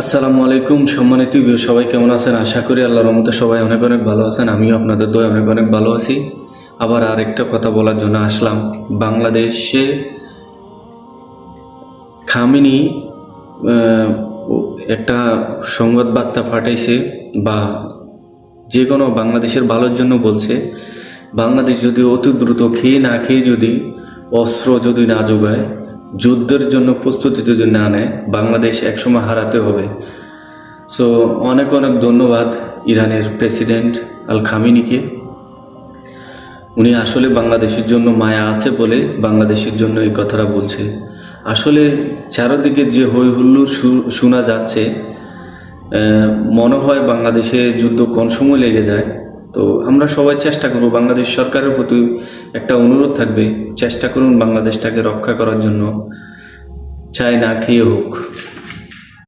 আসসালামু আলাইকুম সম্মানিত ভিউ, সবাই কেমন আছেন? আশা করি আল্লাহর রহমতে সবাই অনেক অনেক ভালো আছেন। আমিও আপনাদের দোয়ায় অনেক অনেক ভালো আছি। আবার আরেকটা কথা বলার জন্য আসলাম। বাংলাদেশে খামেনি আহ, একটা সংবাদ বার্তা পাঠাইছে, বা যে কোনো বাংলাদেশের ভালোর জন্য বলছে। বাংলাদেশ যদি অতি দ্রুত খেয়ে না খেয়ে যদি অস্ত্র যদি না যোগায়, যুদ্ধের জন্য প্রস্তুতি যদি না নেয়, বাংলাদেশ একসময় হারাতে হবে। সো অনেক অনেক ধন্যবাদ ইরানের প্রেসিডেন্ট আল খামিনিকে। উনি আসলে বাংলাদেশের জন্য মায়া আছে বলে বাংলাদেশের জন্য এই কথাটা বলছে। আসলে চারদিকে যে হই হুল্লোড় শোনা যাচ্ছে, মনে হয় বাংলাদেশে যুদ্ধ কোন সময় লেগে যায়। তো আমরা সবাই চেষ্টা করব, বাংলাদেশ সরকারের প্রতি একটা অনুরোধ থাকবে, চেষ্টা করুন বাংলাদেশটাকে রক্ষা করার জন্য, চাই না খেয়ে হোক।